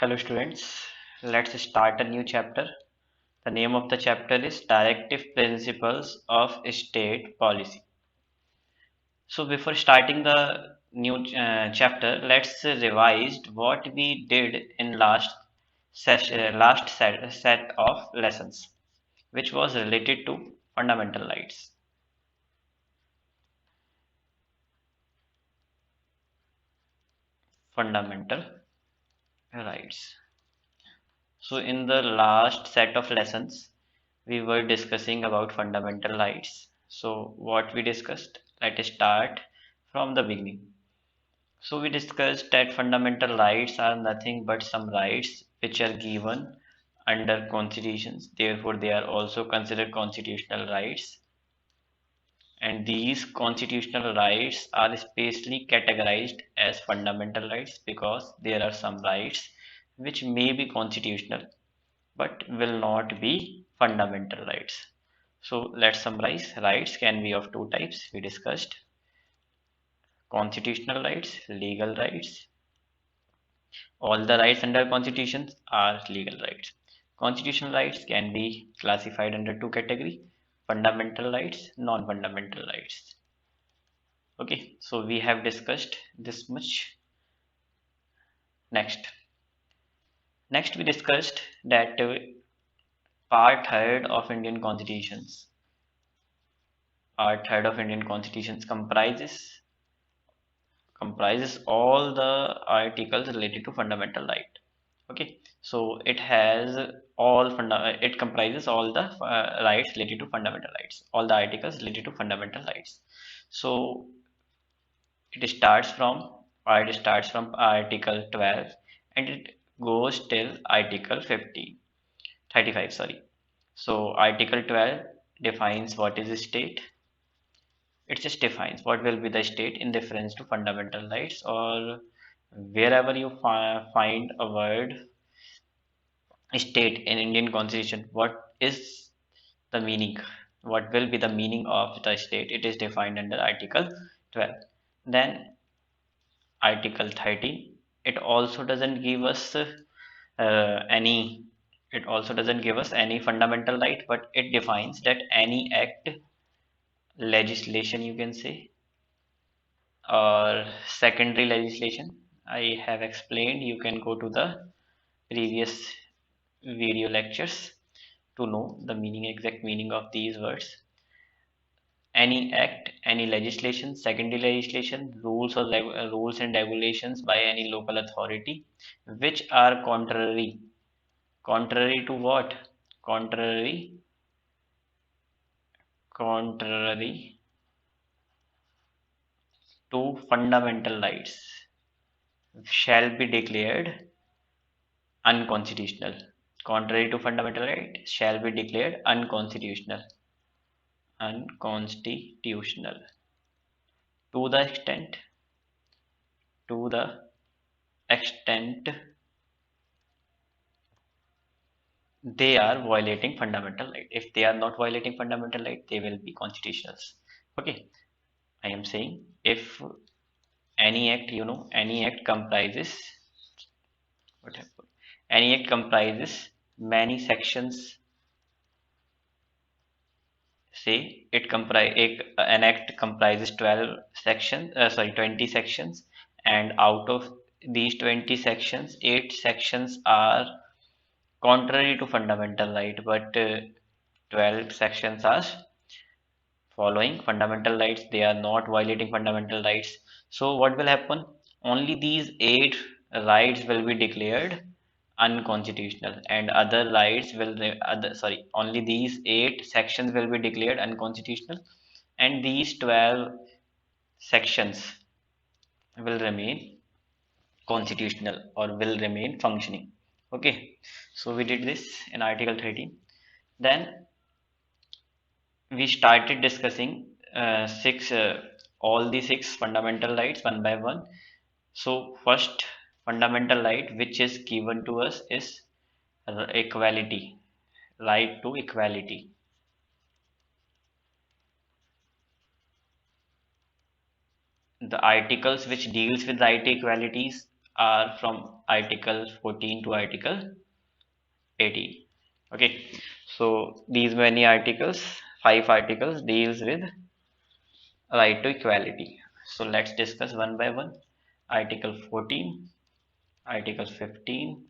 Hello students, let's start a new chapter. The name of the chapter is Directive Principles of State Policy. So before starting the new chapter, let's revise what we did in last set of lessons, which was related to fundamental rights. Fundamental rights. So in the last set of lessons, we were discussing about fundamental rights. So what we discussed, let us start from the beginning. So we discussed that fundamental rights are nothing but some rights which are given under constitutions. Therefore, they are also considered constitutional rights. And these constitutional rights are specially categorized as fundamental rights because there are some rights which may be constitutional but will not be fundamental rights. So let's summarize. Rights can be of two types. We discussed constitutional rights, legal rights. All the rights under constitutions are legal rights. Constitutional rights can be classified under two categories: fundamental rights, non-fundamental rights. Okay, so we have discussed this much. Next we discussed that part third of Indian constitutions. Part third of Indian constitutions comprises all the articles related to fundamental right. Okay, so it comprises all the rights related to fundamental rights, all the articles related to fundamental rights. So it starts from article 12 and it goes till article 35, sorry. So article 12 defines what is a state. It just defines what will be the state in reference to fundamental rights, or wherever you find a word state in Indian constitution, what is the meaning, what will be the meaning of the state. It is defined under article 12. Then article 13, it also doesn't give us any it also doesn't give us any fundamental right, but it defines that any act, legislation you can say, or secondary legislation, I have explained. You can go to the previous video lectures to know the exact meaning of these words. Any act, any legislation, secondary legislation, rules and regulations by any local authority which are contrary to what? Contrary to fundamental rights shall be declared unconstitutional. Contrary to fundamental right shall be declared unconstitutional to the extent they are violating fundamental right. If they are not violating fundamental right, they will be constitutional. Okay, I am saying if any act comprises what happened? Any act comprises many sections. Say an act comprises 12 sections, 20 sections, and out of these 20 sections, 8 sections are contrary to fundamental right, but 12 sections are following fundamental rights. They are not violating fundamental rights. So what will happen? Only these 8 rights will be declared unconstitutional, and other rights will only these 8 sections will be declared unconstitutional, and these 12 sections will remain constitutional or will remain functioning. Okay, so we did this in article 13. Then we started discussing six all the 6 fundamental rights one by one. So first fundamental right which is given to us is equality, right to equality. The articles which deals with right to equalities are from Article 14 to Article 18. Okay, so these many articles, 5 articles, deals with right to equality. So let's discuss one by one. Article 14, Article 15,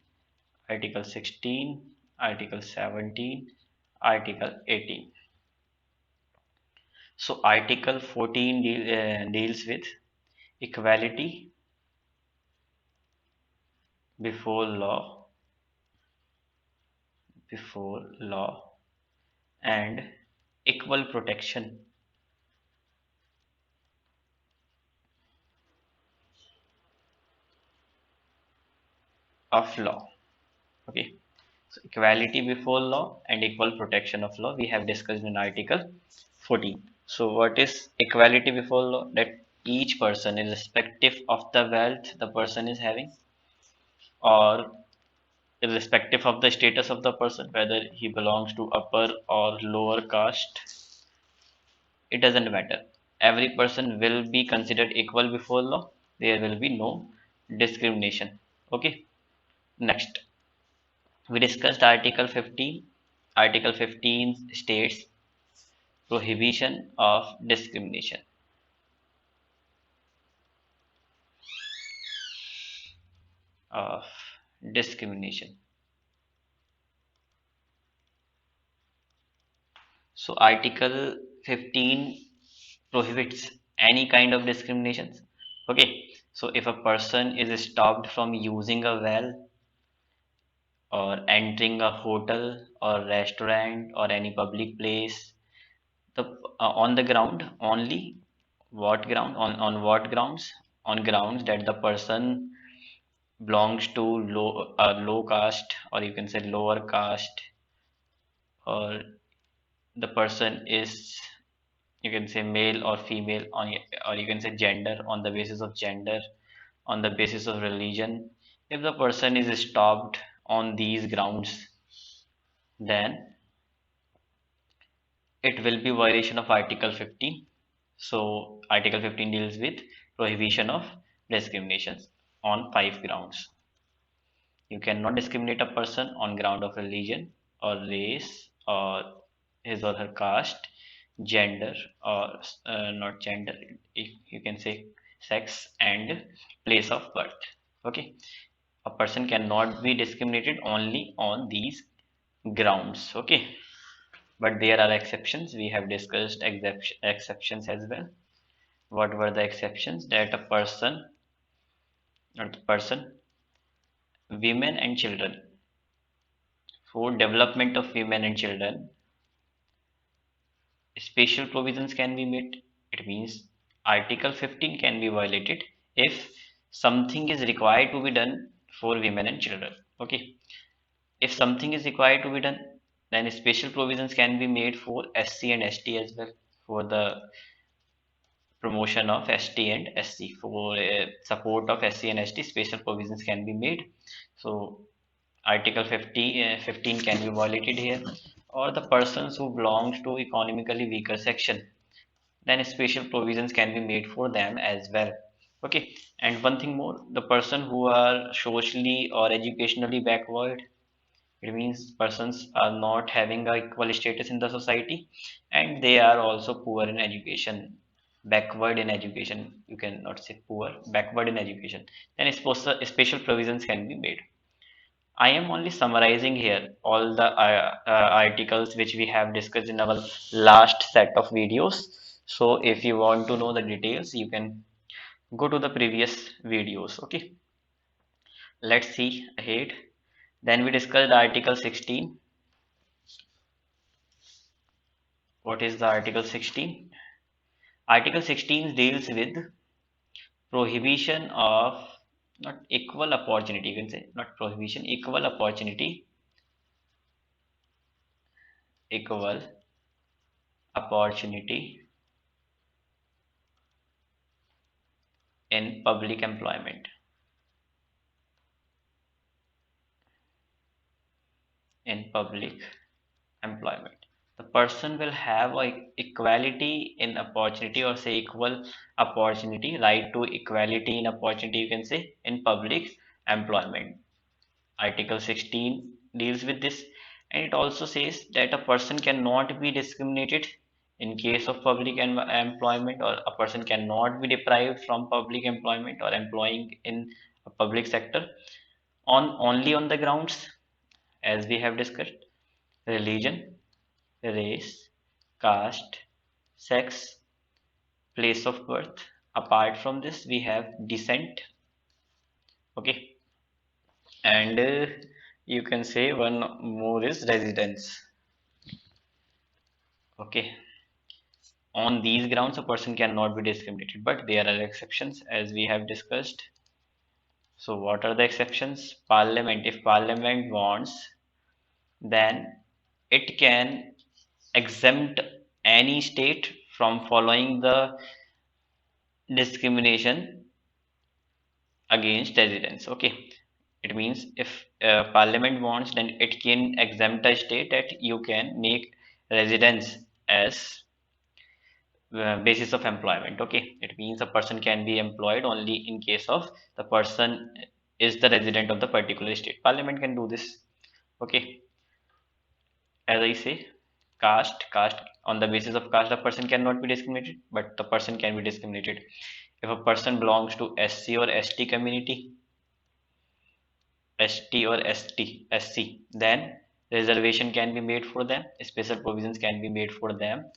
Article 16, Article 17, Article 18. So Article 14 deals with equality before law, before law, and equal protection of law. Okay, so equality before law and equal protection of law we have discussed in Article 14. So what is equality before law? That each person, irrespective of the wealth the person is having, or irrespective of the status of the person, whether he belongs to upper or lower caste, it doesn't matter. Every person will be considered equal before law. There will be no discrimination. Okay, next we discussed Article 15. Article 15 states prohibition of discrimination. Of discrimination. So Article 15 prohibits any kind of discriminations. Okay, so if a person is stopped from using a well or entering a hotel or restaurant or any public place, the on the ground only, what ground, on what grounds? On grounds that the person belongs to low caste, or you can say lower caste, or the person is, you can say, male or female, on, or you can say gender, on the basis of gender, on the basis of religion. If the person is stopped on these grounds, then it will be violation of Article 15. So Article 15 deals with prohibition of discriminations on 5 grounds. You cannot discriminate a person on ground of religion or race or his or her caste, gender, or not gender, you can say sex, and place of birth. Okay, a person cannot be discriminated only on these grounds. Okay, but there are exceptions. We have discussed exceptions as well. What were the exceptions? That a person, not the person, women and children, for development of women and children, special provisions can be made. It means Article 15 can be violated if something is required to be done for women and children. Okay, if something is required to be done, then special provisions can be made for SC and ST as well, for the promotion of ST and SC, for support of SC and ST. Special provisions can be made. So Article 15 can be violated here, or the persons who belongs to economically weaker section, then special provisions can be made for them as well. Okay, and one thing more, the person who are socially or educationally backward, it means persons are not having a equal status in the society, and they are also poor in education, backward in education. You cannot say poor, backward in education. Then special provisions can be made. I am only summarizing here all the articles which we have discussed in our last set of videos. So if you want to know the details, you can go to the previous videos. Okay, let's see ahead. Then we discussed Article 16. What is the Article 16? Article 16 deals with prohibition of, not equal opportunity, you can say, not prohibition, equal opportunity, equal opportunity in public employment. In public employment. the person will have equality in opportunity, or say equal opportunity, right to equality in opportunity, you can say, in public employment. Article 16 deals with this, and it also says that a person cannot be discriminated in case of public employment, or a person cannot be deprived from public employment or employing in a public sector on only on the grounds, as we have discussed: religion, race, caste, sex, place of birth. Apart from this, we have descent. Okay, and you can say one more is residence. Okay, on these grounds, a person cannot be discriminated, but there are exceptions, as we have discussed. So, what are the exceptions? Parliament, if Parliament wants, then it can exempt any state from following the discrimination against residents. Okay, it means if Parliament wants, then it can exempt a state that you can make residence as basis of employment. Okay, it means a person can be employed only in case of the person is the resident of the particular state. Parliament can do this. Okay, as I say, caste, on the basis of caste, the person cannot be discriminated, but the person can be discriminated if a person belongs to SC or ST community, ST or SC, then reservation can be made for them, special provisions can be made for them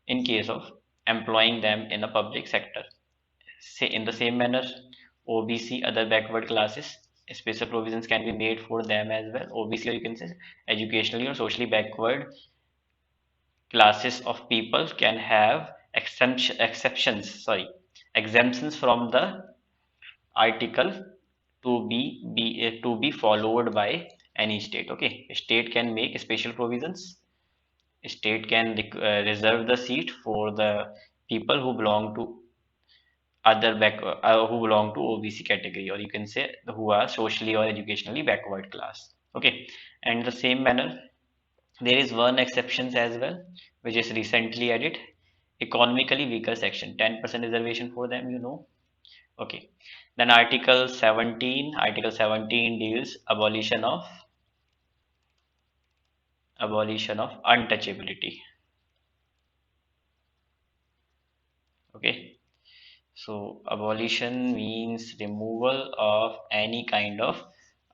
in case of employing them in the public sector. Say in the same manner, OBC, other backward classes, special provisions can be made for them as well. OBC, or you can say educationally or socially backward classes of people can have exemptions from the article to be followed by any state. Okay, state can make special provisions. State can reserve the seat for the people who belong to who belong to OBC category, or you can say who are socially or educationally backward class. Okay, and the same manner, there is one exceptions as well, which is recently added: economically weaker section, 10% reservation for them. Okay, then Article 17 deals abolition of untouchability. Okay, so abolition means removal of any kind of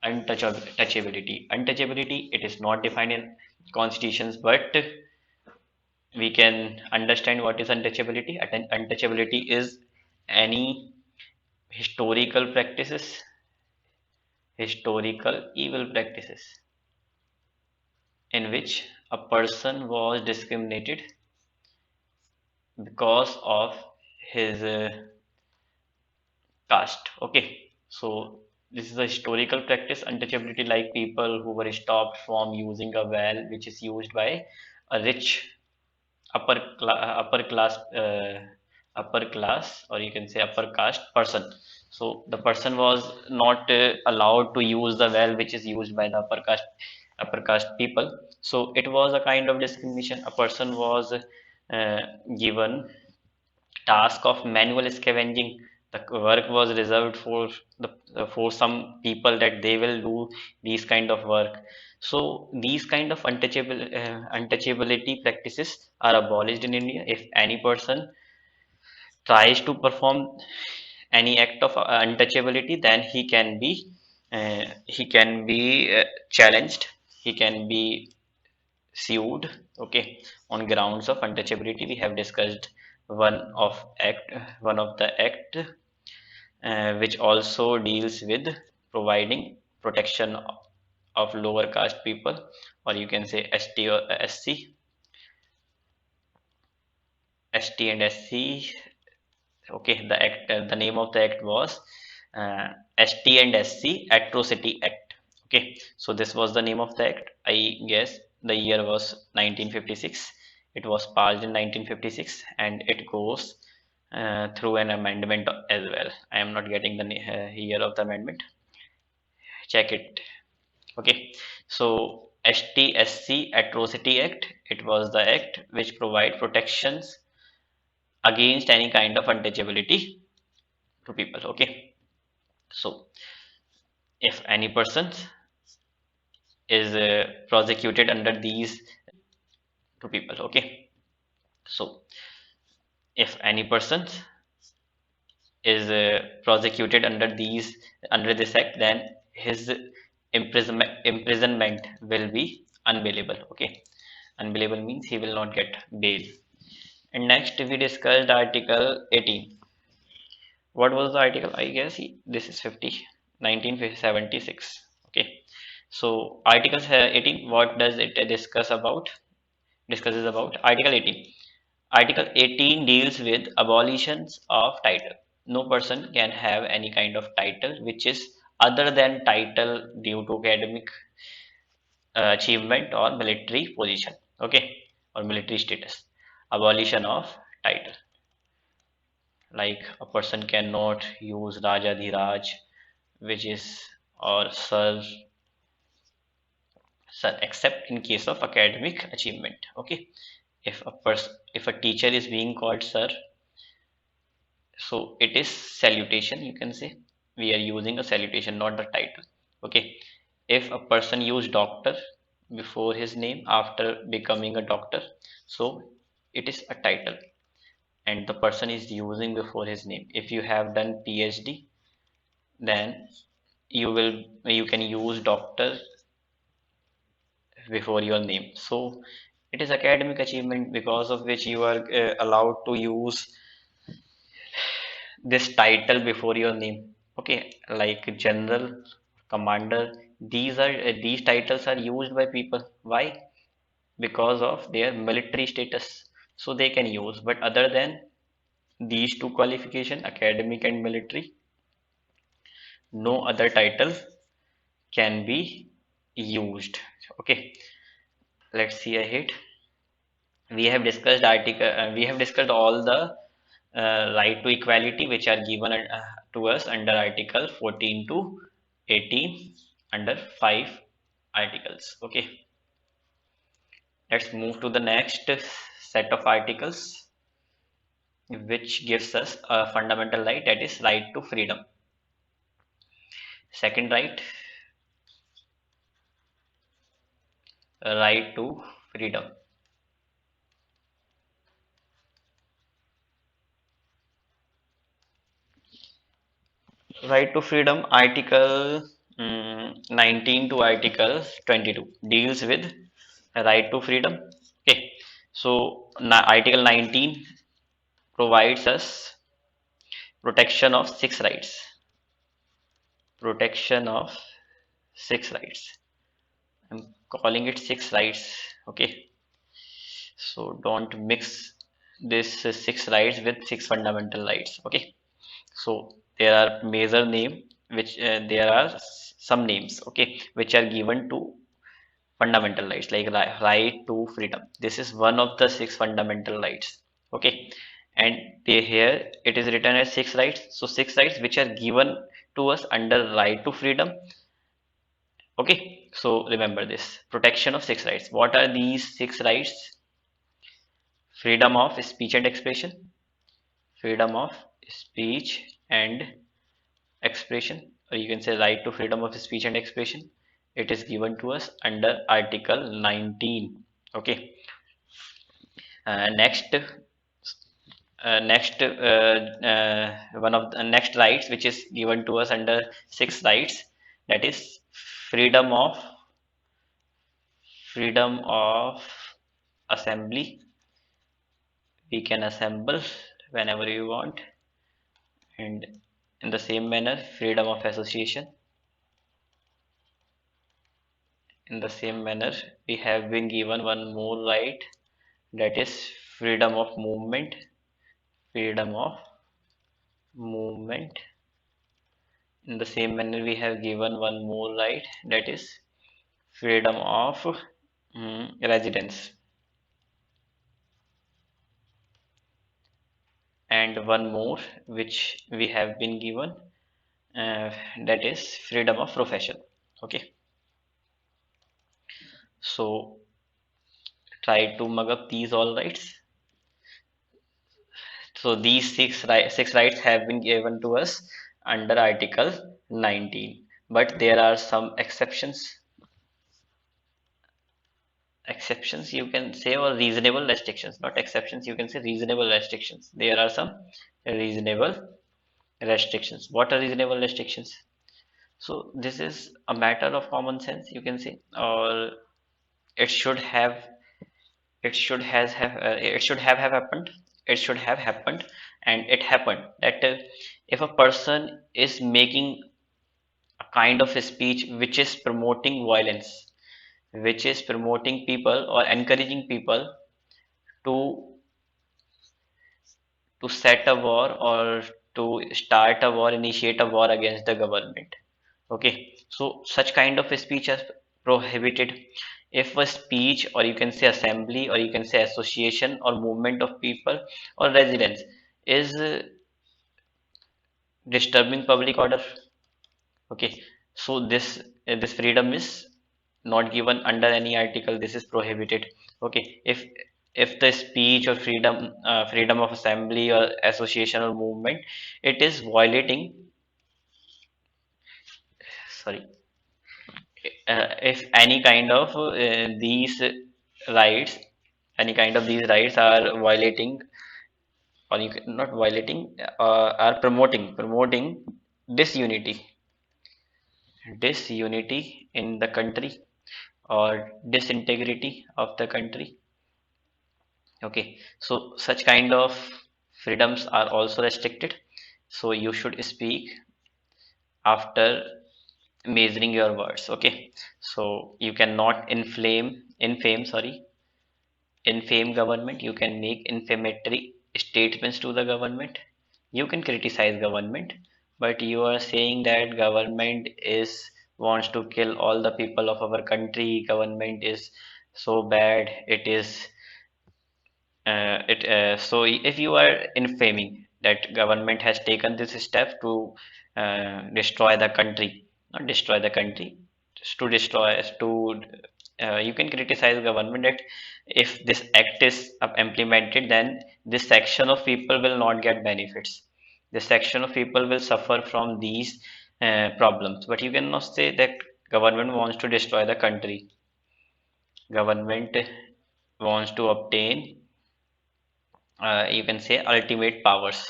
untouchability. Untouchability, it is not defined in constitutions, but we can understand what is untouchability. Untouchability is any historical practices, historical evil practices in which a person was discriminated because of his caste. Okay, so this is a historical practice. Untouchability, like people who were stopped from using a well which is used by a rich upper class upper class, or you can say upper caste person. So the person was not allowed to use the well which is used by the upper caste people. So it was a kind of discrimination. A person was given task of manual scavenging. The work was reserved for some people, that they will do these kind of work. So these kind of untouchability practices are abolished in India. If any person tries to perform any act of untouchability, then he can be challenged, he can be sued. Okay, on grounds of untouchability. We have discussed one of the act which also deals with providing protection of lower caste people, or you can say ST or ST and SC. Okay, the name of the act was ST and SC Atrocity Act. Okay, so this was the name of the act. I guess the year was 1956. It was passed in 1956, and it goes through an amendment as well. I am not getting the year of the amendment. Check it. Okay, so HTSC Atrocity Act. It was the act which provide protections against any kind of untouchability to people. Okay, so if any person is prosecuted under these to people. Okay, so if any person is prosecuted under this act, then his imprisonment will be unbailable. Okay, unbailable means he will not get bail. And next we discussed article 18. What was the article? I guess this is 50, 1976. Okay, so article 18, what does it discusses about? Article 18. Article 18 deals with abolitions of title. No person can have any kind of title which is other than title due to academic achievement or military position. Okay, or military status. Abolition of title. Like a person cannot use Raja Dhiraj, which is or sir, except in case of academic achievement. Okay, if a teacher is being called sir, so it is salutation, you can say. We are using a salutation, not the title. Okay, if a person use doctor before his name after becoming a doctor, so it is a title, and the person is using before his name. If you have done PhD, then you can use doctor before your name. So it is academic achievement because of which you are allowed to use this title before your name. Okay, like general, commander, these titles are used by people. Why? Because of their military status, so they can use. But other than these two qualification, academic and military, no other title can be used. Okay, let's see ahead. We have discussed all the right to equality which are given to us under article 14 to 18, under 5 articles. Okay, let's move to the next set of articles which gives us a fundamental right, that is right to freedom. Second right to freedom. Right to freedom, article 19 to article 22 deals with right to freedom. Okay, so article 19 provides us protection of six rights. Protection of six rights. I'm calling it six rights. Okay, so don't mix this six rights with six fundamental rights. Okay, so there are major name which there are some names. Okay, which are given to fundamental rights, like right to freedom. This is one of the six fundamental rights. Okay, and they here it is written as six rights. So six rights which are given to us under right to freedom. Okay, so remember this protection of six rights. What are these six rights? Freedom of speech and expression, freedom of speech and expression, or you can say right to freedom of speech and expression. It is given to us under article 19. Okay, next one of the next rights which is given to us under six rights, that is freedom of freedom of assembly. We can assemble whenever we want. And in the same manner, freedom of association. In the same manner, we have been given one more right, that is freedom of movement. Freedom of movement. In the same manner, we have given one more right, that is freedom of residence. And one more which we have been given, that is freedom of profession. Okay, So try to mug up these all rights. So these six rights have been given to us under Article 19, but there are some exceptions you can say, or reasonable restrictions, not exceptions, you can say reasonable restrictions. There are some reasonable restrictions. What are reasonable restrictions? So this is a matter of common sense, you can say, or it should have it should have happened. It should have happened, and it happened that if a person is making a kind of a speech which is promoting violence, which is promoting people or encouraging people to set a war, or to start a war, initiate a war against the government. Okay, so such kind of a speech is prohibited. If a speech, or you can say assembly, or you can say association or movement of people or residents is disturbing public order, okay, so this freedom is not given under any article. This is prohibited. Okay, if the speech or freedom of assembly or association or movement, it is violating, sorry, if any kind of these rights, any kind of these rights are violating, or you can, not violating, are promoting disunity disunity in the country, or disintegrity of the country. Okay, so such kind of freedoms are also restricted. So you should speak after measuring your words. Okay, so you cannot infame government. You can make inflammatory statements to the government. You can criticize government, but you are saying that government is wants to kill all the people of our country. Government is so bad. It is it so if you are infaming that government has taken this step to destroy the country, not destroy the country, just to destroy, to you can criticize government that if this act is implemented, then this section of people will not get benefits. This section of people will suffer from these problems. But you cannot say that government wants to destroy the country. Government wants to obtain, you can say, ultimate powers.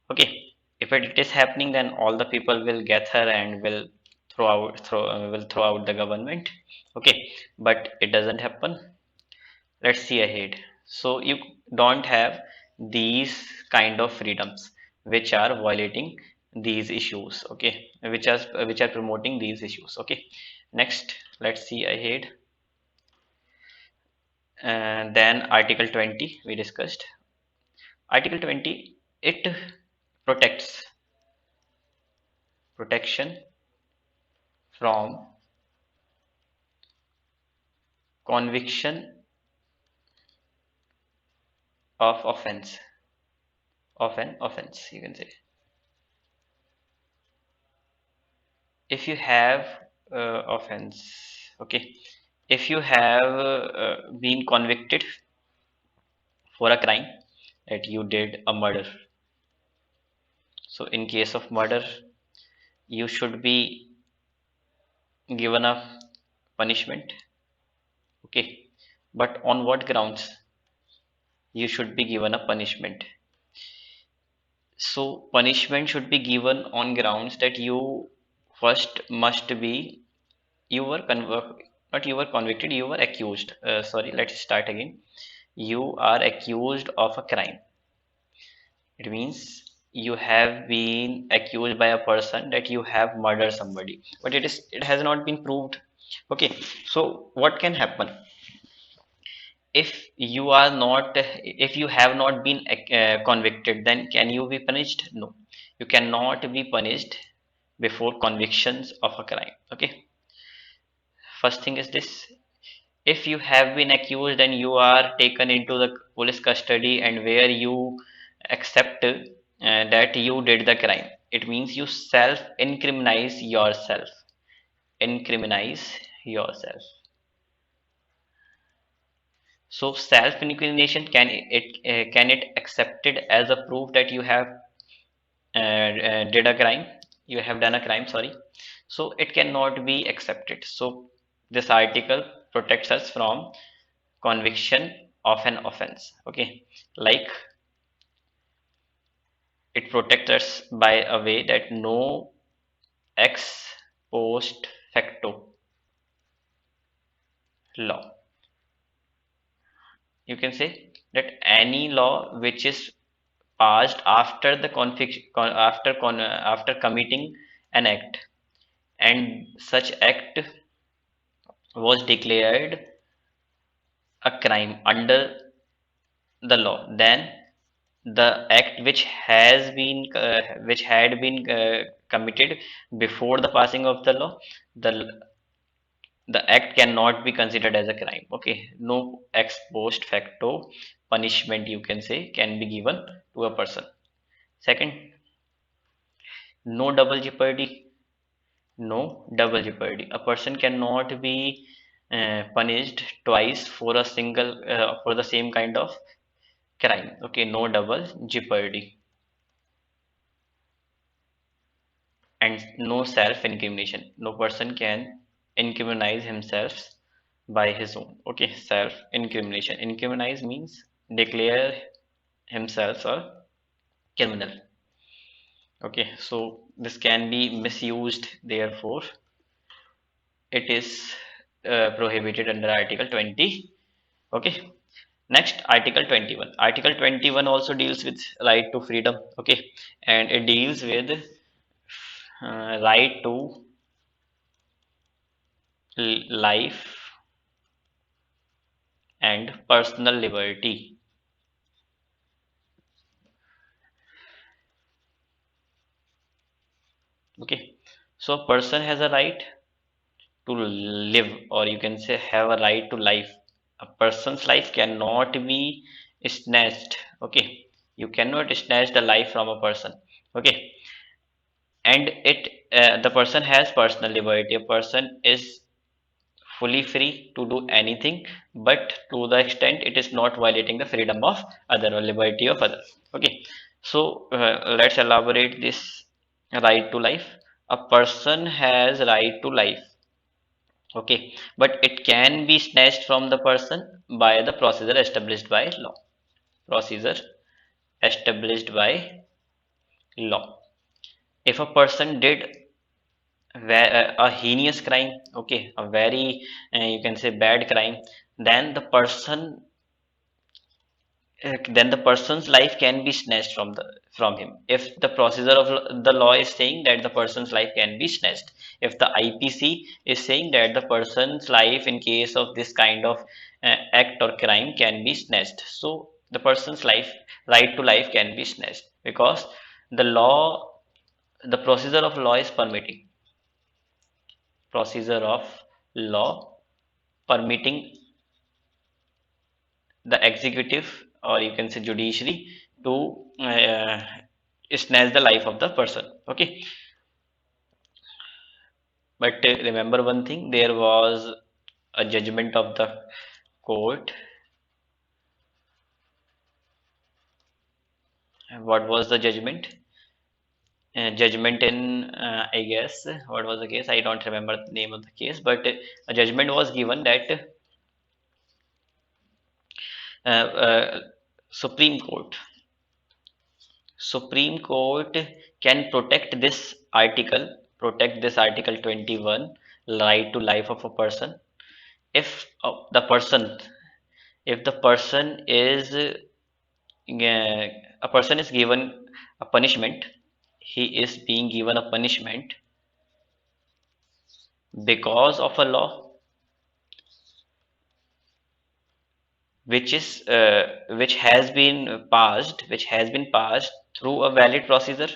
Okay, if it is happening, then all the people will gather and will throw out the government. Okay, but it doesn't happen. Let's see ahead. So you don't have these kind of freedoms which are violating these issues. Okay, which are promoting these issues. Okay, next, let's see ahead. And then Article 20 we discussed. Article 20, it protects protection from conviction of offense, of an offense, you can say. If you have offense, okay, if you have been convicted for a crime, that you did a murder, so in case of murder, you should be given a punishment. Okay, but on what grounds you should be given a punishment? So punishment should be given on grounds that you first must be, you were not you were convicted, you were accused. Sorry, let's start again. You are accused of a crime. It means you have been accused by a person that you have murdered somebody, but it has not been proved. Okay, so what can happen? If you are not, if you have not been convicted, then can you be punished? No, you cannot be punished before convictions of a crime. Okay, first thing is this: if you have been accused and you are taken into the police custody, and where you accept that you did the crime, it means you self incriminize yourself. Incriminize yourself. So self incrimination, can it accepted as a proof that you have did a crime, you have done a crime, sorry. So it cannot be accepted. So this article protects us from conviction of an offense. Okay, like it protects us by a way that no ex post facto law. You can say that any law which is passed after the after committing an act, and such act was declared a crime under the law, then the act which had been committed before the passing of the law, the the act cannot be considered as a crime. Okay, no ex post facto punishment, you can say, can be given to a person. Second, no double jeopardy. No double jeopardy. A person cannot be punished twice for a single for the same kind of crime. Okay, no double jeopardy. And no self incrimination. No person can incriminate himself by his own. Okay, self incrimination. Incriminate means declare himself a criminal. Okay, so this can be misused, therefore it is prohibited under Article 20. Okay, next, Article 21. Article 21 also deals with right to freedom. Okay, and it deals with right to life and personal liberty. Okay, so a person has a right to live, or you can say have a right to life. A person's life cannot be snatched. Okay, you cannot snatch the life from a person. Okay, and it the person has personal liberty. A person is fully free to do anything, but to the extent it is not violating the freedom of other or liberty of others. Okay, so let's elaborate this right to life. A person has right to life. Okay, but it can be snatched from the person by the procedure established by law. Procedure established by law. If a person did a heinous crime, okay, a very you can say bad crime, then the person's life can be snatched from him. If the procedure of the law is saying that the person's life can be snatched, if the IPC is saying that the person's life in case of this kind of act or crime can be snatched, so the person's life, right to life, can be snatched, because the law, the procedure of law is permitting, procedure of law permitting the executive, or you can say judiciary, to snatch the life of the person. Okay, but remember one thing, there was a judgment of the court. What was the judgment? Judgment in I guess, what was the case, I don't remember the name of the case, but a judgment was given that uh, uh, supreme court Supreme Court can protect this Article 21, right to life of a person, if the person is a person is given a punishment, he is being given a punishment because of a law which has been passed through a valid procedure,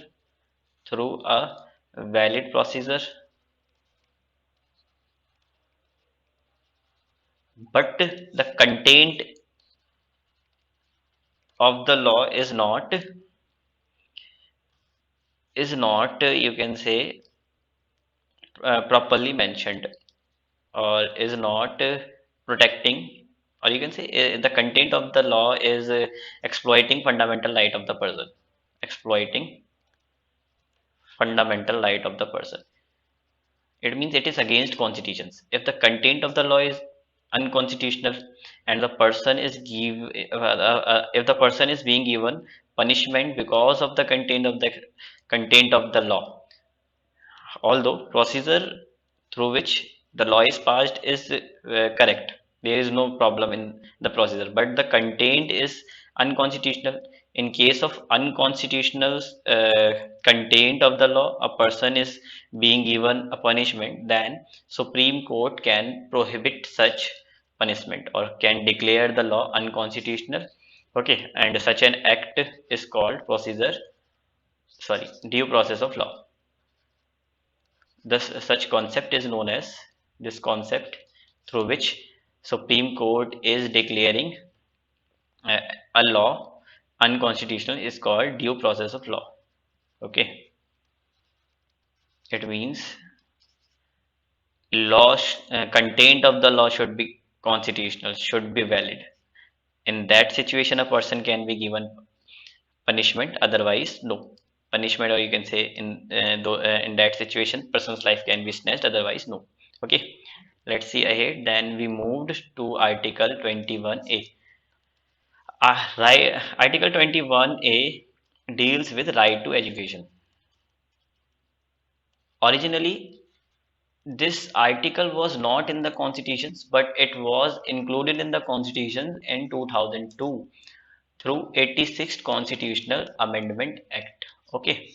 through a valid procedure, but the content of the law is not you can say properly mentioned, or is not protecting or you can say the content of the law is exploiting fundamental right of the person, exploiting fundamental right of the person. It means it is against constitutions. If the content of the law is unconstitutional and the person is if the person is being given punishment because of the content of the law, although procedure through which the law is passed is correct, there is no problem in the procedure, but the content is unconstitutional. In case of unconstitutional content of the law, a person is being given a punishment, then Supreme Court can prohibit such punishment or can declare the law unconstitutional. Okay, and such an act is called procedure, sorry, due process of law. Thus, such concept is known as this concept through which Supreme Court is declaring uh, a law unconstitutional is called due process of law. Okay, it means content of the law should be constitutional, should be valid. In that situation, a person can be given punishment. Otherwise, no punishment, or you can say in that situation, person's life can be snatched. Otherwise, no. Okay. Let's see ahead. Then we moved to Article 21A. Right, Article 21A deals with right to education. Originally, this article was not in the constitutions, but it was included in the constitution in 2002 through 86th Constitutional Amendment Act. Okay,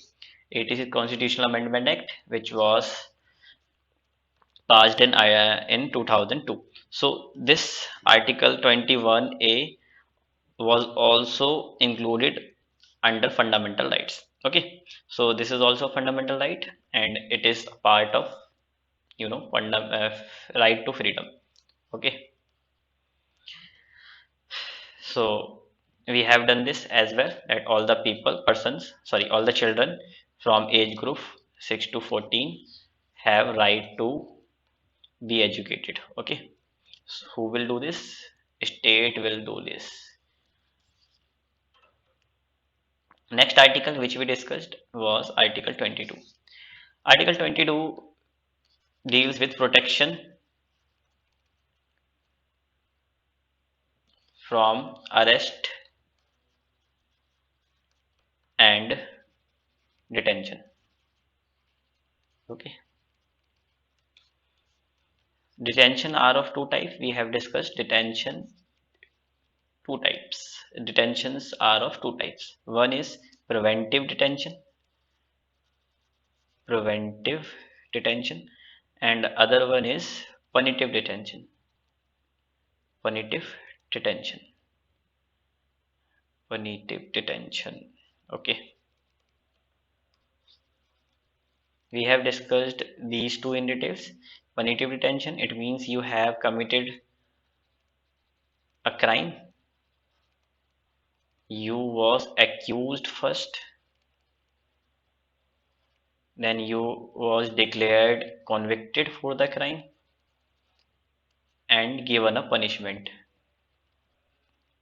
86th Constitutional Amendment Act, which was passed in 2002. So this Article 21A was also included under fundamental rights. Okay, so this is also a fundamental right, and it is a part of right to freedom. Okay, so we have done this as well, that all the all the children from age group 6 to 14 have right to be educated. Okay, so who will do this? State will do this. Next article which we discussed was Article 22. Article 22 deals with protection from arrest and detention. Okay, detention are of two types. We have discussed detention two types. Detentions are of two types. One is preventive detention, preventive detention, and other one is punitive detention, punitive detention, punitive detention. Okay, we have discussed these two in details. Punitive detention, it means you have committed a crime, you was accused first, then you was declared convicted for the crime and given a punishment,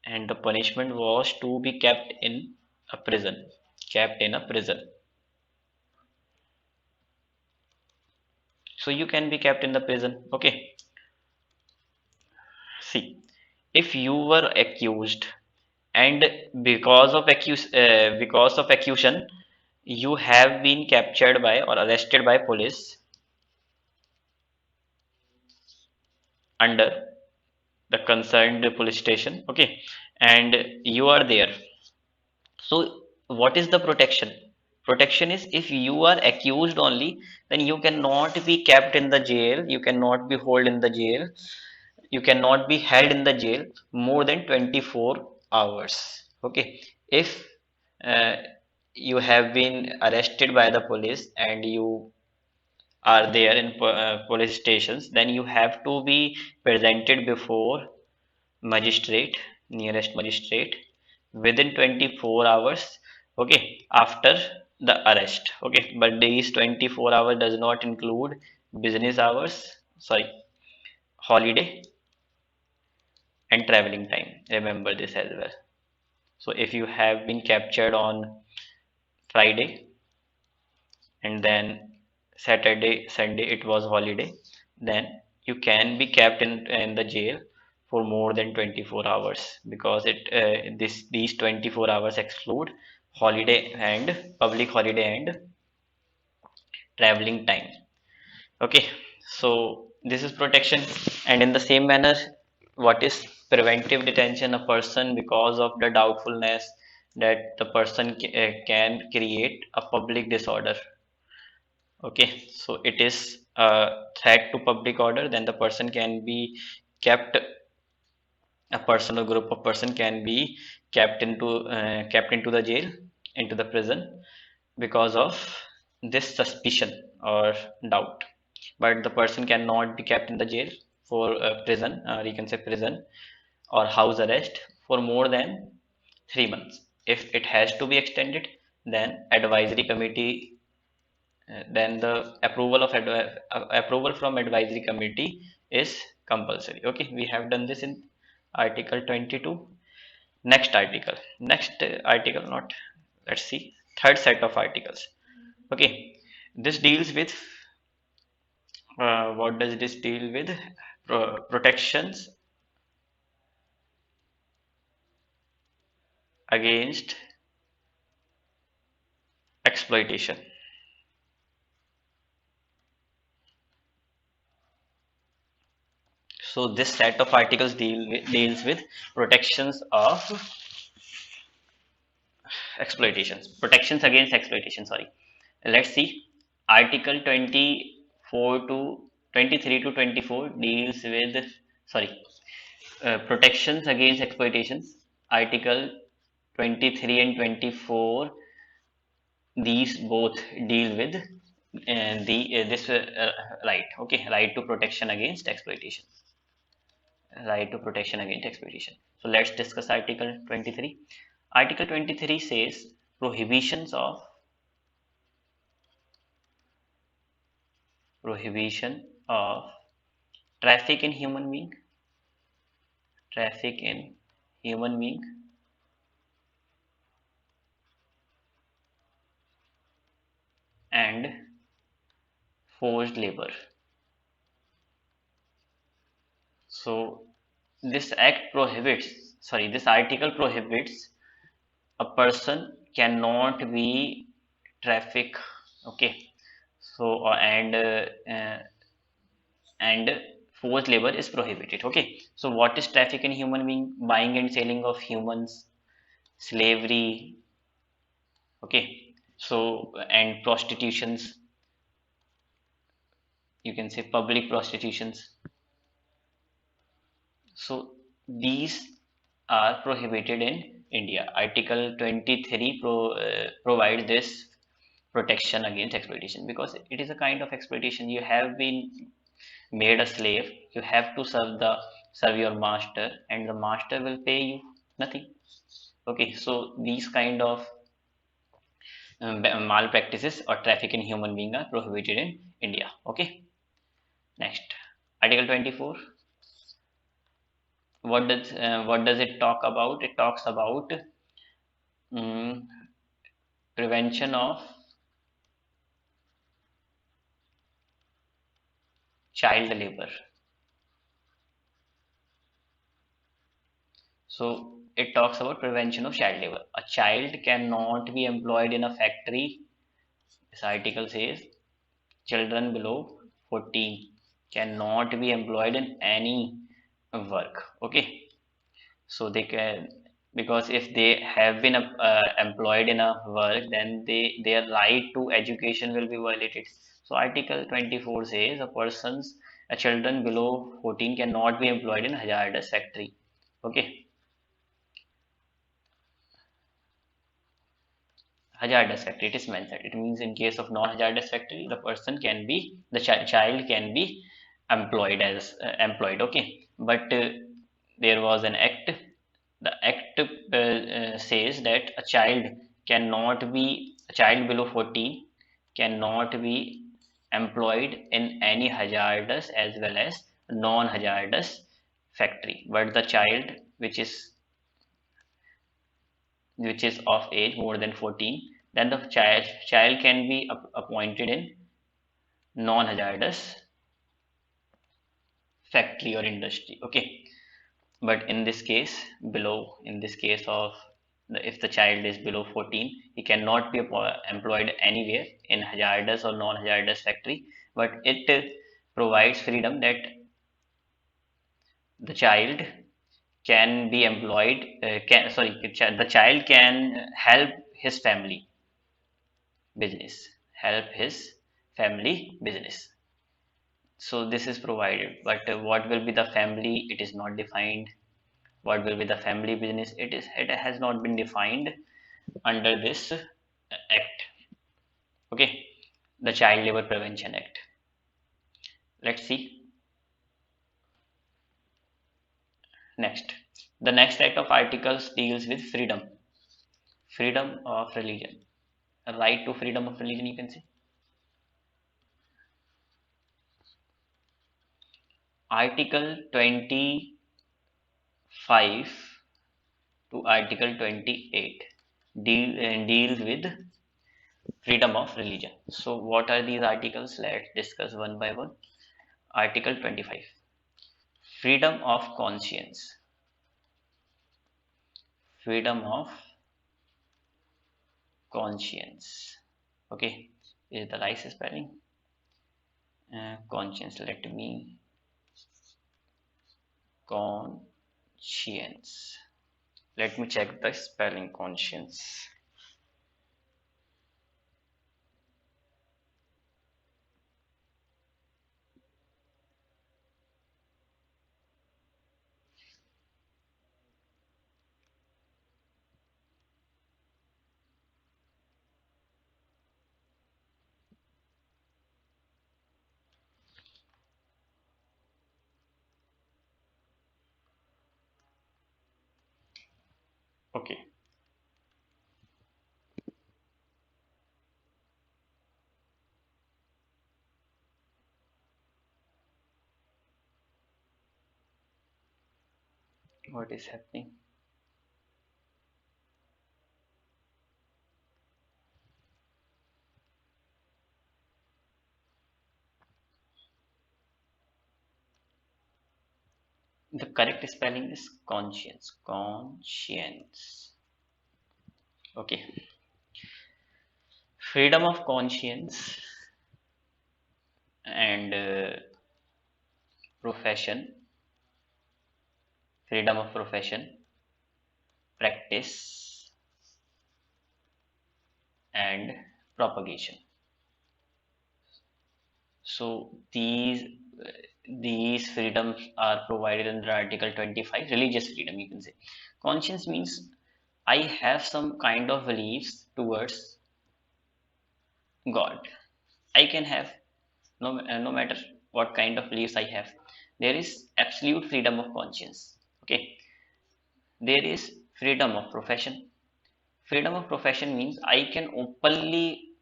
and the punishment was to be kept in a prison, kept in a prison. So you can be kept in the prison. Okay, see, if you were accused and because of accusation you have been captured by or arrested by police under the concerned police station. Okay, and you are there. So what is the protection? Protection is, if you are accused only, then you cannot be kept in the jail, you cannot be held in the jail, you cannot be held in the jail more than 24 hours. Okay, if uh, you have been arrested by the police and you are there in police stations, then you have to be presented before magistrate, nearest magistrate, within 24 hours. Okay, after the arrest. Okay, but these 24 hours does not include business hours, sorry, holiday, and traveling time. Remember this as well. So if you have been captured on Friday and then Saturday, Sunday it was holiday, then you can be kept in the jail for more than 24 hours, because these 24 hours exclude holiday and public holiday and traveling time. Okay, so this is protection. And in the same manner, what is preventive detention? A person, because of the doubtfulness that the person can create a public disorder. Okay, so it is a threat to public order, then the person can be kept, a person or group of person can be kept into the jail, into the prison, because of this suspicion or doubt. But the person cannot be kept in the jail for prison, or you can say prison or house arrest, for more than 3 months. If it has to be extended, then advisory committee, then the approval from advisory committee is compulsory. Okay, we have done this in article 22. Next article, not, let's see, third set of articles. Okay, this deals with, what does this deal with? Protections against exploitation. So this set of articles deals with protections of exploitations, protections against exploitation. Sorry, let's see. Article 24 to 23 to 24 deals with, sorry, protections against exploitations. Article 23 and 24, these both deal with the this right. Okay, right to protection against exploitation. Right to protection against exploitation. So let's discuss Article 23. Article 23 says prohibition of traffic in human being, traffic in human being, and forced labor. So this article prohibits a person cannot be traffic. Okay, so and forced labor is prohibited. Okay, so what is traffic in human being? Buying and selling of humans, slavery. Okay, so and prostitutions, you can say public prostitutions. So these are prohibited in India. Article 23 provides this protection against exploitation, because it is a kind of exploitation. You have been made a slave, you have to serve your master, and the master will pay you nothing. Okay, so these kind of malpractices or traffic in human being are prohibited in India. Okay, next, Article 24. What does it talk about? It talks about mm, prevention of child labor. So it talks about prevention of child labor. A child cannot be employed in a factory. This article says children below 14 cannot be employed in any work. Okay, so they can, because if they have been employed in a work, then their right to education will be violated. So article 24 says a children below 14 cannot be employed in hazardous factory. Okay, hazardous factory, it is mentioned. It means in case of non-hazardous factory, the child can be employed. Okay, but there was an act. The act says that a child below 14 cannot be employed in any hazardous as well as non-hazardous factory, but the child which is of age more than 14, then the child can be appointed in non-hazardous factory or industry. Okay, but in this case, in this case of if the child is below 14, he cannot be employed anywhere in hazardous or non-hazardous factory, but it provides freedom that the child can be employed, the child can business help his family business. So this is provided, but what will be the family, it is not defined. What will be the family business, it has not been defined under this act. Okay, the Child Labor Prevention Act. Let's see next. The next act of articles deals with freedom of religion, a right to freedom of religion, you can say. Article 25 to Article 28 deals with freedom of religion. So what are these articles? Let's discuss one by one. Article 25, freedom of conscience. Freedom of conscience. Okay, is the right spelling? Conscience. Let me conscience. Let me check the spelling conscience. Okay. What is happening? The correct spelling is conscience. Conscience. Okay. Freedom of conscience and profession. Freedom of profession, practice, and propagation. So these freedoms are provided under Article 25, religious freedom, you can say. Conscience means I have some kind of beliefs towards God. I can have no matter what kind of beliefs I have. There is absolute freedom of conscience. Okay. There is freedom of profession. Freedom of profession means I can openly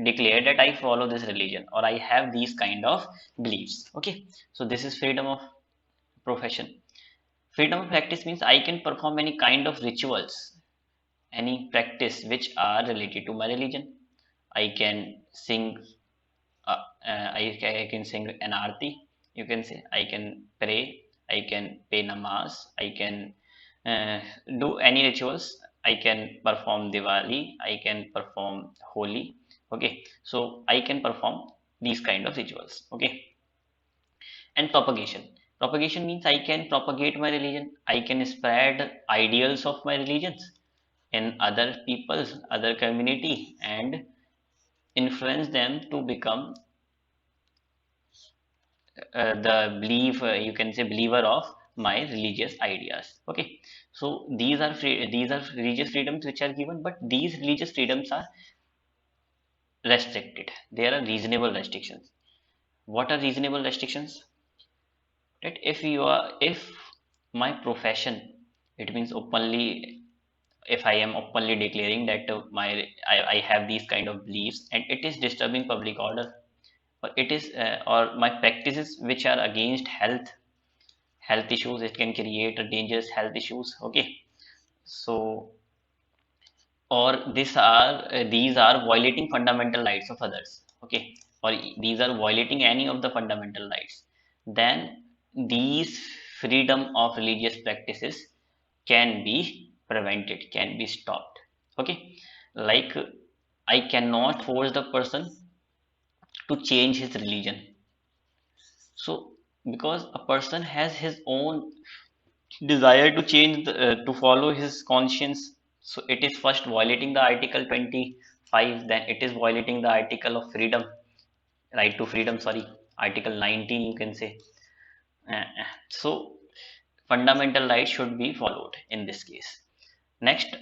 declare that I follow this religion or I have these kind of beliefs. Okay, so this is freedom of profession. Freedom of practice means I can perform any kind of rituals, any practice which are related to my religion. I can sing, I can sing an arti. You can say I can pray, I can pay namaz, I can uh, do any rituals. I can perform Diwali, I can perform Holi. Okay, so I can perform these kind of rituals. Okay, and propagation means I can propagate my religion, I can spread ideals of my religions in other people's other community and influence them to become the belief, you can say believer of my religious ideas. Okay, so these are religious freedoms which are given, but these religious freedoms are restricted. There are reasonable restrictions. What are reasonable restrictions? That if my profession, it means openly, if I am openly declaring that I have these kind of beliefs and it is disturbing public order, or it is or my practices which are against health issues, it can create a dangerous health issues. Okay, so or these are violating fundamental rights of others. Okay, or these are violating any of the fundamental rights, then these freedom of religious practices can be prevented, can be stopped. Okay, like I cannot force the person to change his religion. So because a person has his own desire to change to follow his conscience, so it is first violating the article 25, then it is violating the article of freedom, right to freedom, sorry, article 19 you can say. So fundamental rights should be followed in this case. Next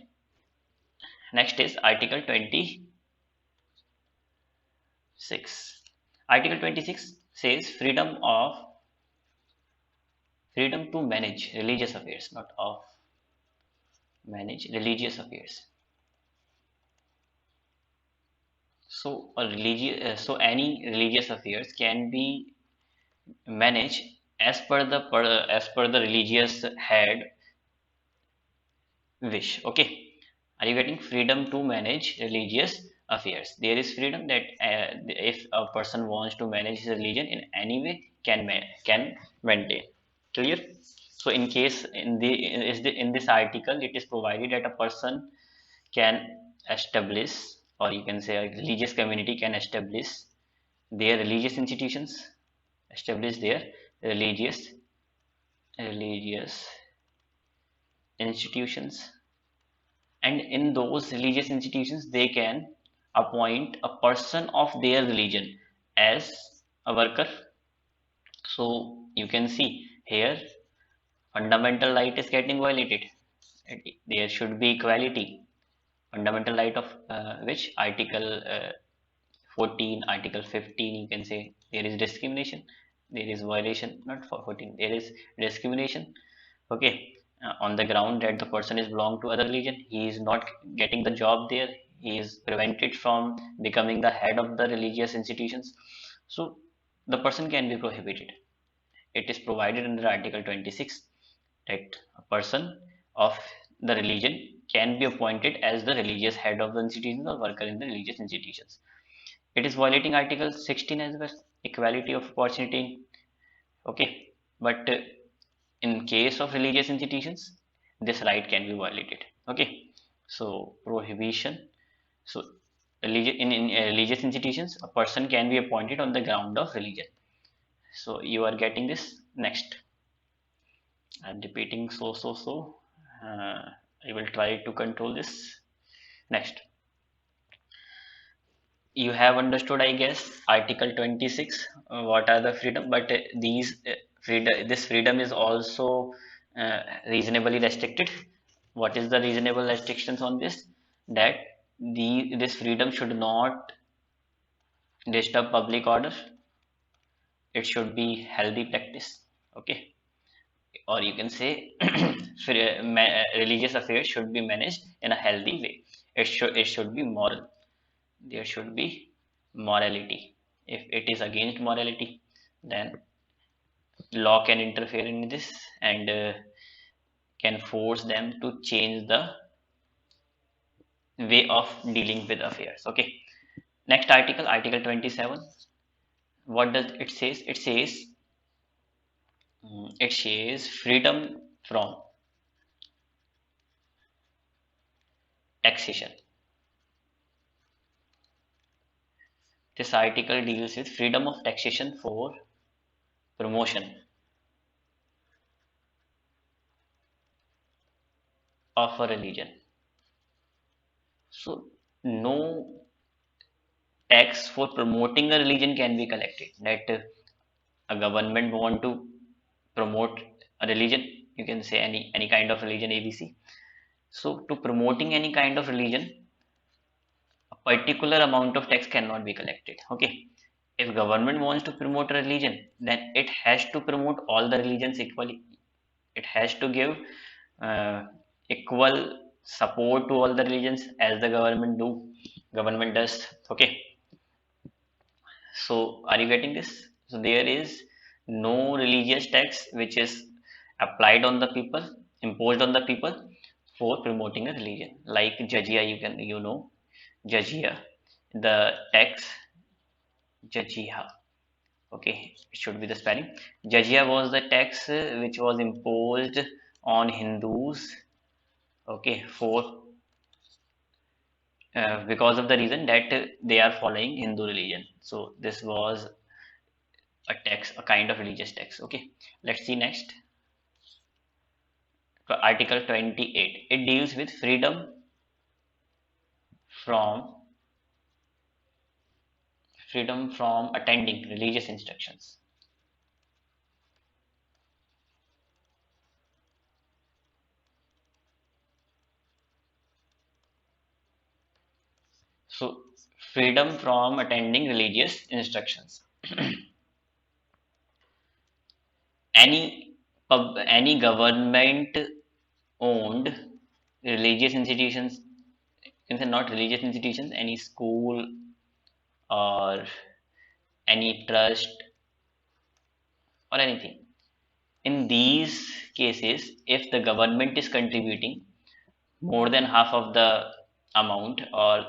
is article 26. Article 26 says freedom to manage religious affairs, not of manage religious affairs. So any religious affairs can be managed as per the religious head wish. Okay, are you getting? Freedom to manage religious affairs? There is freedom that if a person wants to manage his religion in any way, can maintain. Clear? So in case in this article, it is provided that a person can establish, or you can say a religious community can their religious institutions establish their religious religious institutions, and in those religious institutions they can appoint a person of their religion as a worker. So you can see here fundamental right is getting violated. There should be equality. Fundamental right of which article 14, article 15, you can say there is discrimination, there is violation, not for 14, there is discrimination. Okay, on the ground that the person is belong to other religion, he is not getting the job there, he is prevented from becoming the head of the religious institutions. So the person can be prohibited. It is provided under article 26 that a person of the religion can be appointed as the religious head of the institutions or worker in the religious institutions. It is violating article 16 as well, equality of opportunity. Okay, but in case of religious institutions, this right can be violated. Okay, so prohibition. So in religious institutions, a person can be appointed on the ground of religion. So you are getting this. Next, I'm repeating so. I will try to control this. Next, you have understood, I guess, article 26, what are the freedom, but this freedom is also reasonably restricted. What is the reasonable restrictions on this? That this freedom should not disturb public order, it should be healthy practice. Okay, or you can say religious affairs should be managed in a healthy way. It should be moral. There should be morality. If it is against morality, then law can interfere in this and can force them to change the way of dealing with affairs. Okay, next article, article 27. What does it says? It says freedom from taxation. This article deals with freedom of taxation for promotion of a religion. So no tax for promoting a religion can be collected. That a government want to promote a religion, you can say any kind of religion ABC. So to promoting any kind of religion, a particular amount of tax cannot be collected. Okay, if government wants to promote a religion, then it has to promote all the religions equally. It has to give uh, equal support to all the religions as the government does. Okay, so are you getting this? So there is no religious tax which is applied on the people, imposed on the people for promoting a religion. Like jizya, jizya, the tax, jizya. Okay, it should be the spelling. Jizya was the tax which was imposed on Hindus. Okay, for because of the reason that they are following Hindu religion. So this was a tax, a kind of religious tax. Okay, let's see next. Article 28. It deals with from freedom from attending religious instructions. So freedom from attending religious instructions. Any government owned religious institutions, you can say not religious institutions, any school or any trust or anything. In these cases, if the government is contributing more than half of the amount or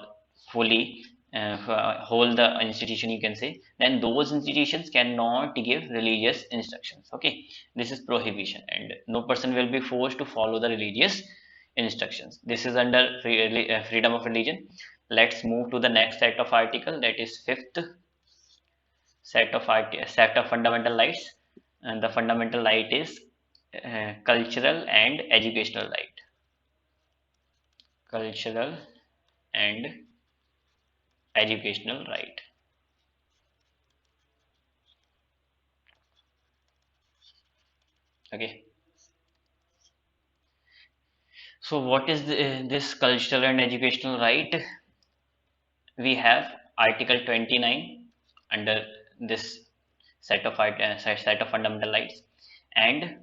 fully hold the institution, you can say, then those institutions cannot give religious instructions. Okay, this is prohibition, and no person will be forced to follow the religious instructions. This is under freedom of religion. Let's move to the next set of article, that is fifth set of fundamental rights, and the fundamental right is cultural and educational right. Cultural and educational right. Okay, so what is this cultural and educational right? We have article 29 under this set of fundamental rights, and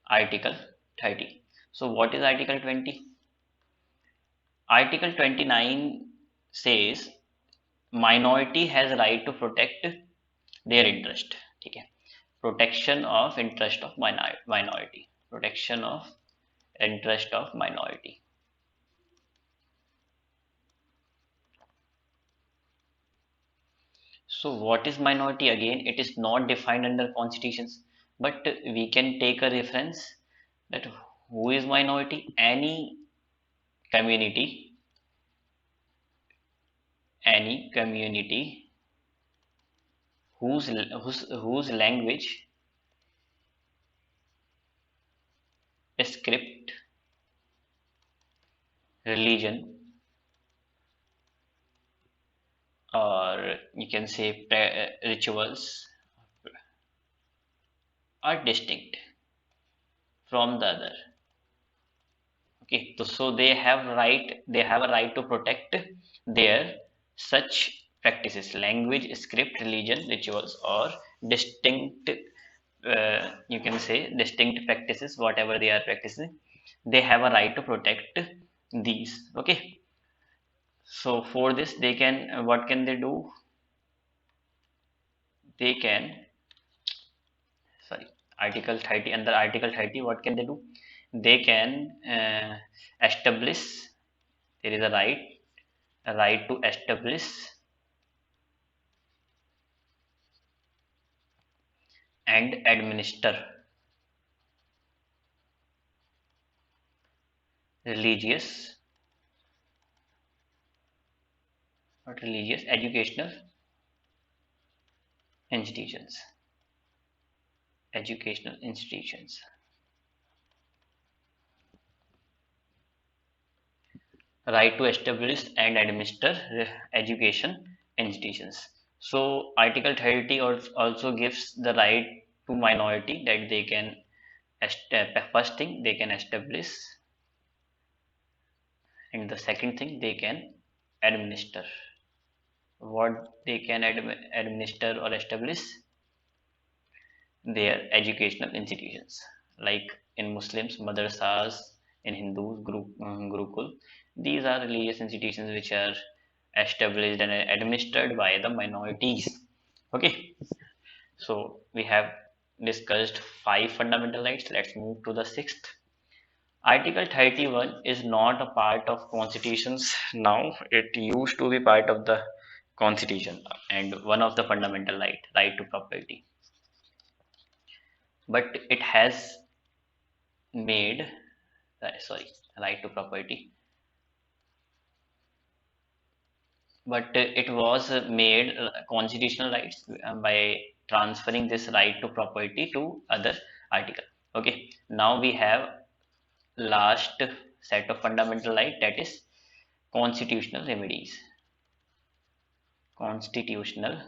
article 30. So what is article 20? Article 29 says minority has right to protect their interest. ठीक है, protection of interest of minority, protection of interest of minority. So what is minority? Again, it is not defined under constitutions, but we can take a reference that who is minority? Community any community whose language, script, religion, or you can say rituals are distinct from the other. Okay, so they have a right to protect their such practices, language, script, religion, rituals, or distinct, you can say distinct practices, whatever they are practicing, they have a right to protect these. Okay, so for this they can, what can they do? They can, sorry, article 30, under article 30, what can they do? They can establish, there is a right to establish and administer religious, not religious, educational institutions, educational institutions. Right to establish and administer education institutions. So Article 30 also gives the right to minority that they can, first thing they can establish, and the second thing they can administer. What they can administer or establish? Their educational institutions, like in Muslims, madrasas, in Hindus, Gurukul. These are religious institutions which are established and administered by the minorities. Okay, so we have discussed 5 fundamental rights. Let's move to the sixth. Article 31 is not a part of constitutions now. It used to be part of the constitution and one of the fundamental right to property. But it has made, sorry, right to property. But it was made constitutional rights by transferring this right to property to other article. Okay, now we have last set of fundamental right, that is constitutional remedies. Constitutional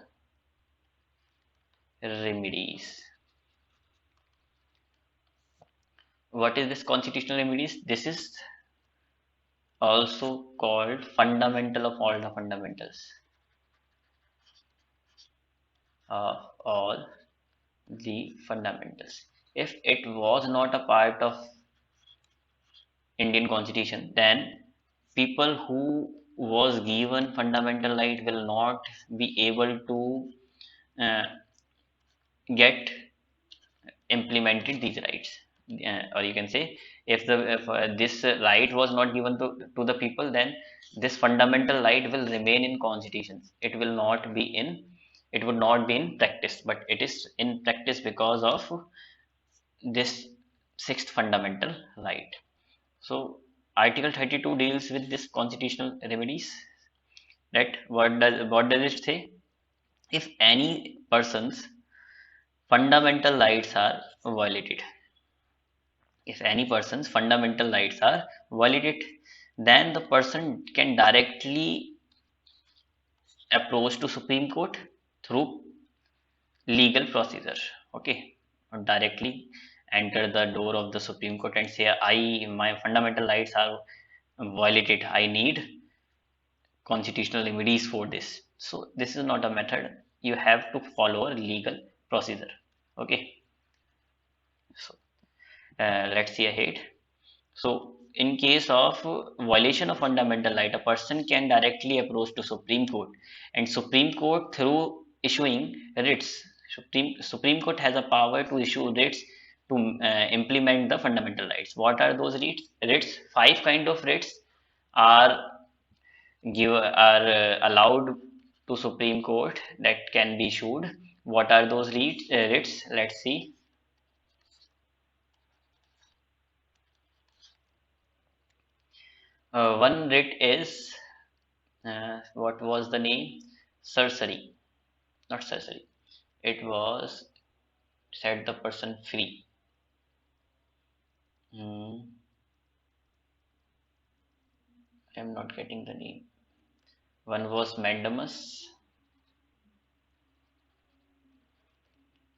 remedies. What is this constitutional remedies? This is also called fundamental of all the fundamentals. Of all the fundamentals. If it was not a part of Indian constitution, then people who was given fundamental right will not be able to uh, get implemented these rights. Or you can say, if this right was not given to the people, then this fundamental right will remain in constitutions. It would not be in practice, but it is in practice because of this sixth fundamental right. So Article 32 deals with this constitutional remedies. That what does it say? If any person's fundamental rights are violated, if any person's fundamental rights are violated, then the person can directly approach to Supreme Court through legal procedure. Okay, or directly enter the door of the Supreme Court and say, my fundamental rights are violated. I need constitutional remedies for this. So this is not a method. You have to follow a legal procedure. Okay. So let's see ahead. So in case of violation of fundamental right, a person can directly approach to Supreme Court, and Supreme Court through issuing writs. Supreme Court has a power to issue writs to implement the fundamental rights. What are those writs? 5 kind of writs are allowed to Supreme Court that can be issued. What are those writs? Let's see. One writ is what was the name? Sorcery, not sorcery. It was set the person free. I'm not getting the name. One was mandamus,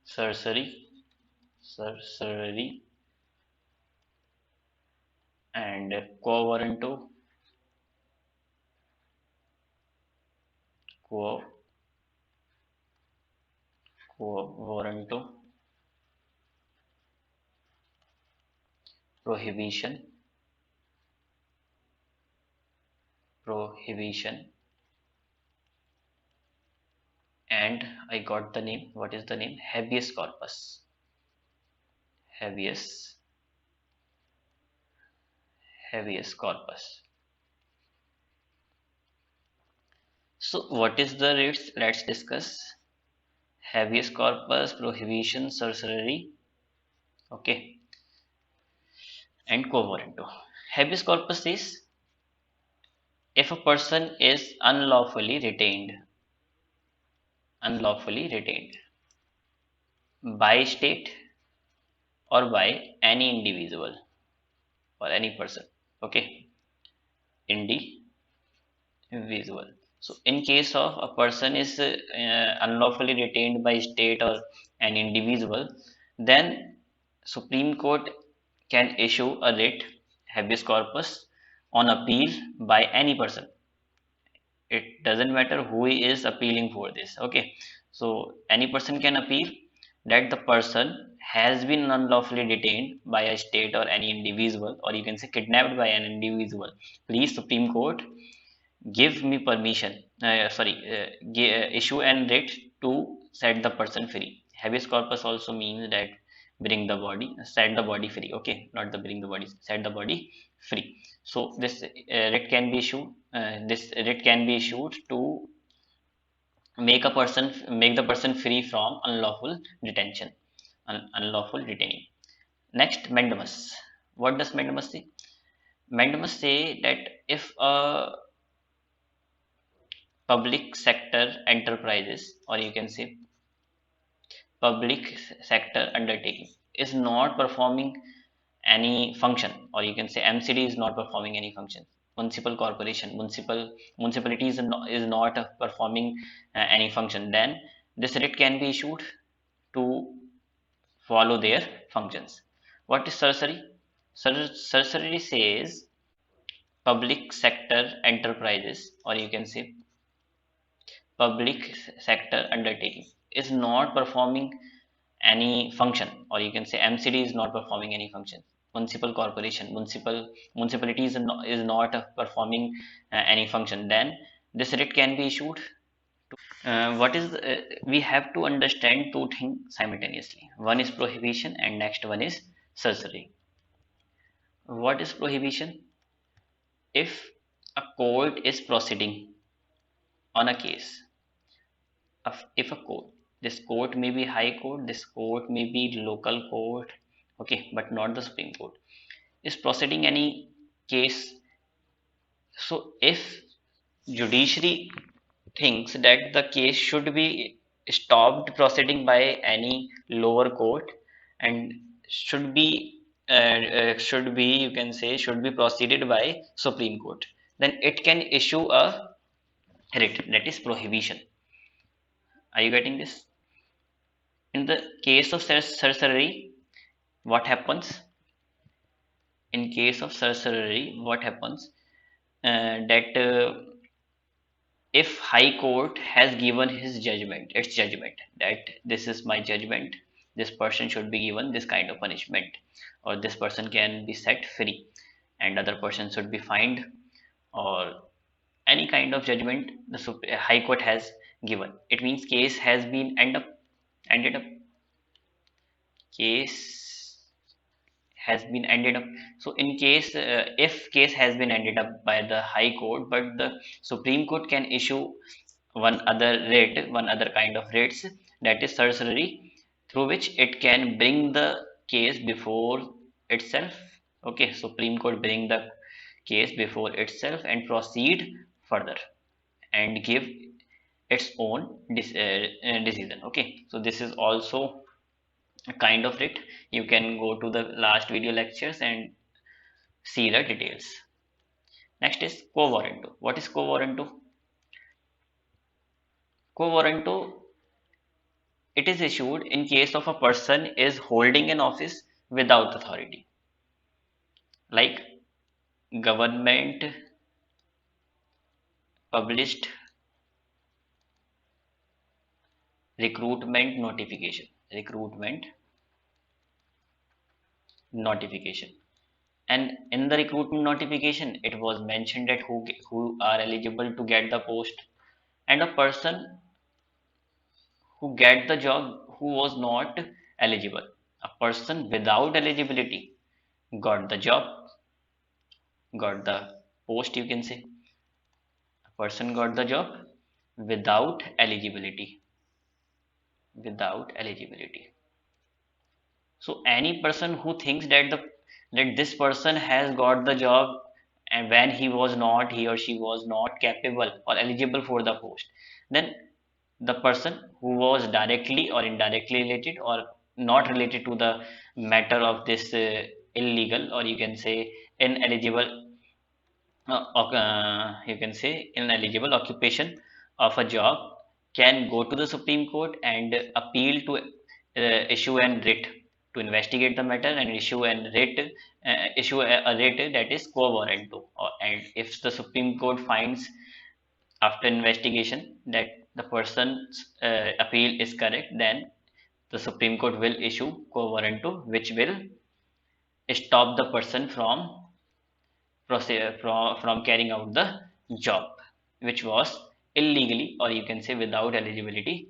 sorcery, and quo warranto, quo warranto, prohibition, and I got the name. What is the name? Habeas corpus. Habeas corpus. So what is the writs? Let's discuss. Habeas corpus, prohibition, sorcery, okay, and quo warranto. Habeas corpus is if a person is unlawfully retained by state or by any individual or any person. Okay, individual. So in case of a person is unlawfully retained by state or an individual, then Supreme Court can issue a writ, habeas corpus, on appeal by any person. It doesn't matter who is appealing for this. Okay, so any person can appeal that the person has been unlawfully detained by a state or any individual, or you can say kidnapped by an individual. Please, Supreme Court, give me permission, issue an writ to set the person free. Habeas corpus also means that bring the body, set the body free. Okay, not the bring the body, set the body free. So this writ can be issued. This writ can be issued to make the person free from unlawful detention, unlawful detaining. Next, mandamus. What does mandamus say? Mandamus say that if a public sector enterprises, or you can say public sector undertaking, is not performing any function, or you can say MCD is not performing any function, municipal corporation, municipality is not performing any function, then this writ can be issued to follow their functions. What is sorcery? Sorcery says public sector enterprises, or you can say public sector undertaking, is not performing any function, or you can say MCD is not performing any function, municipal corporation, municipality is not performing any function, then this writ can be issued what is we have to understand two things simultaneously. One is prohibition and next one is sorcery. What is prohibition? If a court is proceeding on a case, if a court, this court may be high court, this court may be local court, okay, but not the Supreme Court, is proceeding any case. So if judiciary thinks that the case should be stopped proceeding by any lower court and should be, you can say, should be proceeded by Supreme Court, then it can issue a writ, that is prohibition. Are you getting this? In the case of sorcery, what happens? In case of sorcery, what happens? That if High Court has given his judgment, its judgment, that this is my judgment, this person should be given this kind of punishment, or this person can be set free, and other person should be fined, or any kind of judgment the High Court has given. It means case has been ended up case has been ended up. So in case if case has been ended up by the High Court, but the Supreme Court can issue one other kind of writs, that is sorcery, through which it can bring the case before itself. Okay, Supreme Court bring the case before itself and proceed further and give its own decision. Okay, so this is also a kind of it. You can go to the last video lectures and see the details. Next is quo warranto. What is quo warranto? Quo warranto, it is issued in case of a person is holding an office without authority, like government published recruitment notification, and in the recruitment notification it was mentioned that who are eligible to get the post, and a person who get the job who was not eligible, a person without eligibility got the job, got the post, you can say. A person got the job without eligibility, without eligibility. So any person who thinks that this person has got the job and when he or she was not capable or eligible for the post, then the person who was directly or indirectly related or not related to the matter of this illegal, or you can say ineligible, you can say ineligible occupation of a job, can go to the Supreme Court and appeal to issue an writ to investigate the matter and issue a writ, that is quo warranto. And if the Supreme Court finds after investigation that the person's appeal is correct, then the Supreme Court will issue quo warranto, which will stop the person from carrying out the job which was illegally, or you can say without eligibility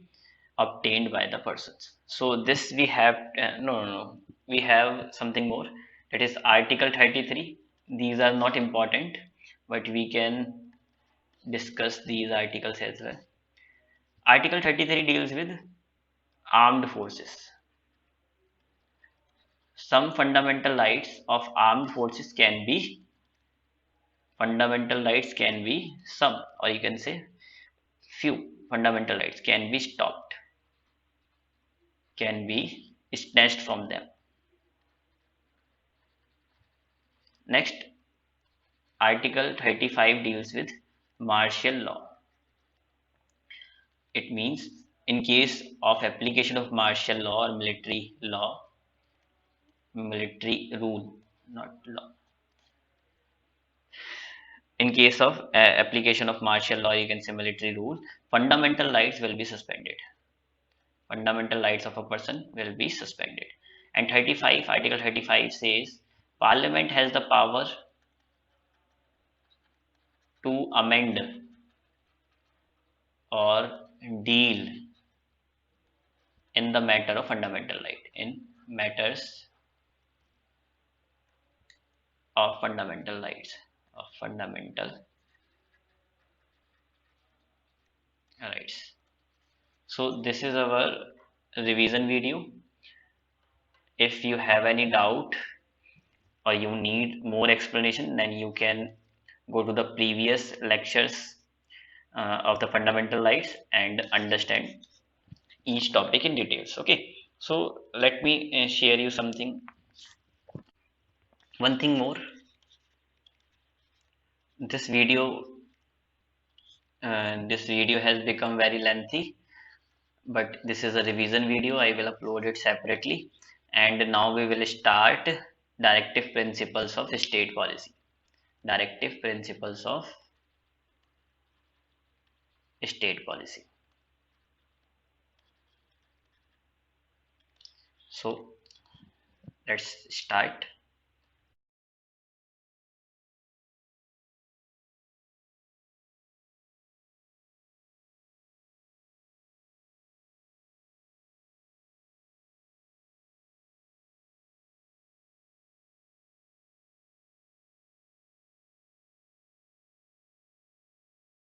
obtained by the persons. So this we have no, we have something more, that is Article 33. These are not important, but we can discuss these articles as well. Article 33 deals with armed forces. Some fundamental rights of armed forces can be, fundamental rights can be some, or you can say few fundamental rights can be stopped, can be snatched from them. Next, Article 35 deals with martial law. It means in case of application of martial law or military law, military rule, not law. In case of application of martial law, you can say military rule, fundamental rights will be suspended. Fundamental rights of a person will be suspended. And 35, Article 35 says Parliament has the power to amend or deal in the matter of fundamental right, in matters of fundamental rights, of fundamental rights. So this is our revision video. If you have any doubt or you need more explanation, then you can go to the previous lectures of the fundamental rights and understand each topic in details. Okay, so let me share you something, one thing more. This video this video has become very lengthy, but this is a revision video. I will upload it separately. And now we will start directive principles of state policy. Directive principles of state policy. So let's start.